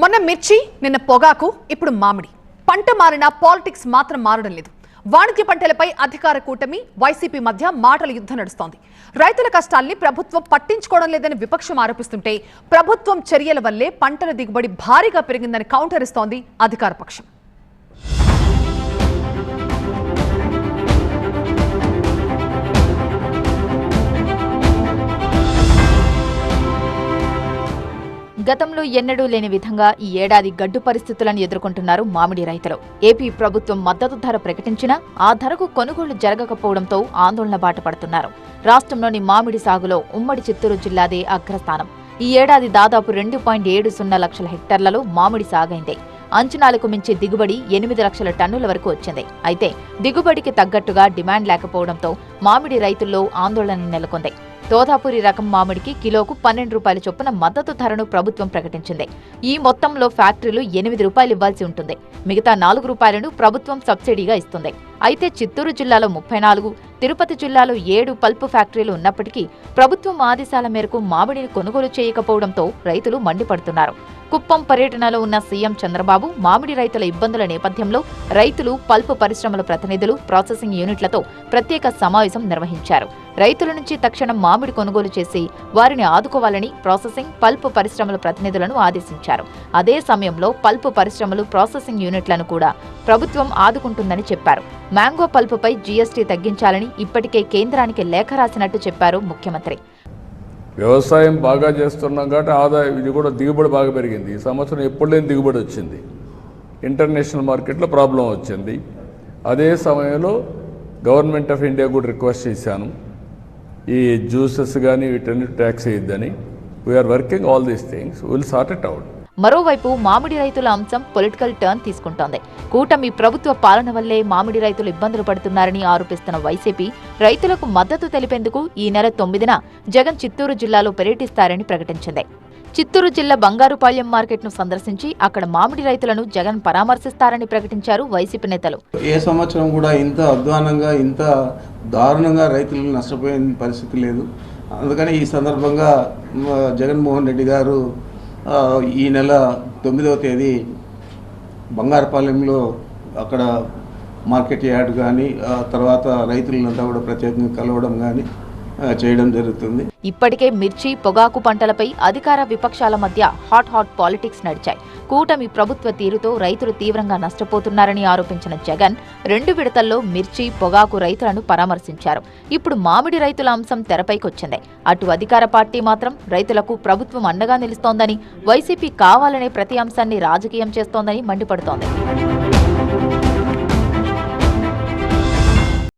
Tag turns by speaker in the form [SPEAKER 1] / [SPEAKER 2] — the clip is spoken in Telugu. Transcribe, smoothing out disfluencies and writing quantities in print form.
[SPEAKER 1] మొన్న మిర్చి, నిన్న పొగాకు, ఇప్పుడు మామిడి. పంట మారినా పాలిటిక్స్ మాత్రం మారడం లేదు. వాణిజ్య పంటలపై అధికార కూటమి వైసీపీ మధ్య మాటల యుద్ధం నడుస్తోంది. రైతుల కష్టాల్ని ప్రభుత్వం పట్టించుకోవడం లేదని విపక్షం ఆరోపిస్తుంటే ప్రభుత్వం చర్యల వల్లే పంటల దిగుబడి భారీగా పెరిగిందని కౌంటర్ ఇస్తోంది అధికార పక్షం.
[SPEAKER 2] గతంలో ఎన్నడూ లేని విధంగా ఈ ఏడాది గడ్డు పరిస్థితులను ఎదుర్కొంటున్నారు మామిడి రైతులు. ఏపీ ప్రభుత్వం మద్దతు ధర ప్రకటించినా ఆ ధరకు కొనుగోలు జరగకపోవడంతో ఆందోళన బాట పడుతున్నారు. రాష్ట్రంలోని మామిడి సాగులో ఉమ్మడి చిత్తూరు జిల్లాదే అగ్రస్థానం. ఈ ఏడాది దాదాపు 2.70 లక్షల హెక్టార్లలో మామిడి సాగైంది. అంచనాలకు మించి దిగుబడి 8 లక్షల టన్నుల వరకు వచ్చింది. అయితే దిగుబడికి తగ్గట్టుగా డిమాండ్ లేకపోవడంతో మామిడి రైతుల్లో ఆందోళన నెలకొంది. తోతాపురి రకం మామిడికి కిలోకు 12 రూపాయల చొప్పున మద్దతు ధరను ప్రభుత్వం ప్రకటించింది. ఈ మొత్తంలో ఫ్యాక్టరీలు 8 రూపాయలు ఇవ్వాల్సి ఉంటుంది. మిగతా 4 రూపాయలను ప్రభుత్వం సబ్సిడీగా ఇస్తుంది. అయితే చిత్తూరు జిల్లాలో 34, తిరుపతి జిల్లాలో 7 పల్పు ఫ్యాక్టరీలు ఉన్నప్పటికీ ప్రభుత్వం ఆదేశాల మేరకు మామిడిని కొనుగోలు చేయకపోవడంతో రైతులు మండిపడుతున్నారు. కుప్పం పర్యటనలో ఉన్న సీఎం చంద్రబాబు మామిడి రైతుల ఇబ్బందుల నేపథ్యంలో రైతులు, పల్పు పరిశ్రమల ప్రతినిధులు, ప్రాసెసింగ్ యూనిట్లతో ప్రత్యేక సమావేశం నిర్వహించారు. రైతుల నుంచి తక్షణం మామిడి కొనుగోలు చేసి వారిని ఆదుకోవాలని ప్రాసెసింగ్, పల్పు పరిశ్రమల ప్రతినిధులను ఆదేశించారు. అదే సమయంలో పల్పు పరిశ్రమలు, ప్రాసెసింగ్ యూనిట్లను కూడా ప్రభుత్వం ఆదుకుంటుందని చెప్పారు. మ్యాంగో పల్పుపై జీఎస్టీ తగ్గించాలని ఇప్పటికే కేంద్రానికి లేఖ రాసినట్టు చెప్పారు ముఖ్యమంత్రి.
[SPEAKER 3] వ్యవసాయం బాగా చేస్తున్నాం కాబట్టి ఆదాయం ఇది కూడా దిగుబడి బాగా పెరిగింది. ఈ సంవత్సరం ఎప్పుడు లేని దిగుబడి వచ్చింది. ఇంటర్నేషనల్ మార్కెట్లో ప్రాబ్లం వచ్చింది. అదే సమయంలో గవర్నమెంట్ ఆఫ్ ఇండియా కూడా రిక్వెస్ట్ చేశాను, ఈ జ్యూసెస్ కానీ వీటన్ని ట్యాక్స్ వేయద్దని. We are working all these things, will sort it out.
[SPEAKER 2] మరోవైపు మామిడి రైతుల అంశం పొలిటికల్ టర్న్ తీసుకుంటోంది. కూటమి ప్రభుత్వ పాలన వల్లే మామిడి రైతులు ఇబ్బందులు పడుతున్నారని ఆరోపిస్తున్న వైసీపీ రైతులకు మద్దతు తెలిపేందుకు ఈ నెల 9న జగన్ చిత్తూరు జిల్లాలో పర్యటిస్తారని ప్రకటించింది. చిత్తూరు జిల్లా బంగారుపాళ్యం మార్కెట్ను సందర్శించి అక్కడ మామిడి రైతులను జగన్ పరామర్శిస్తారని ప్రకటించారు వైసీపీ నేతలు.
[SPEAKER 4] ఏ సంవత్సరం కూడా ఇంత అధ్వానంగా, ఇంత దారుణంగా రైతులు నష్టపోయిన పరిస్థితి లేదు. అందుకని ఈ సందర్భంగా జగన్మోహన్ రెడ్డి గారు ఈ నెల 9వ తేదీ బంగారుపాలెంలో అక్కడ మార్కెట్ యార్డ్ కానీ తర్వాత రైతులంతా కూడా ప్రత్యేకంగా కలవడం కానీ చేయడం జరుగుతుంది.
[SPEAKER 2] ఇప్పటికే మిర్చి, పొగాకు పంటలపై అధికార విపక్షాల మధ్య హాట్ పాలిటిక్స్ నడిచాయి. కూటమి ప్రభుత్వ తీరుతో రైతులు తీవ్రంగా నష్టపోతున్నారని ఆరోపించిన జగన్ 2 విడతల్లో మిర్చి, పొగాకు రైతులను పరామర్శించారు. ఇప్పుడు మామిడి రైతుల అంశం తెరపైకొచ్చింది. అటు అధికార పార్టీ మాత్రం రైతులకు ప్రభుత్వం అండగా నిలుస్తోందని, వైసీపీ కావాలనే ప్రతి అంశాన్ని రాజకీయం చేస్తోందని మండిపడుతోంది.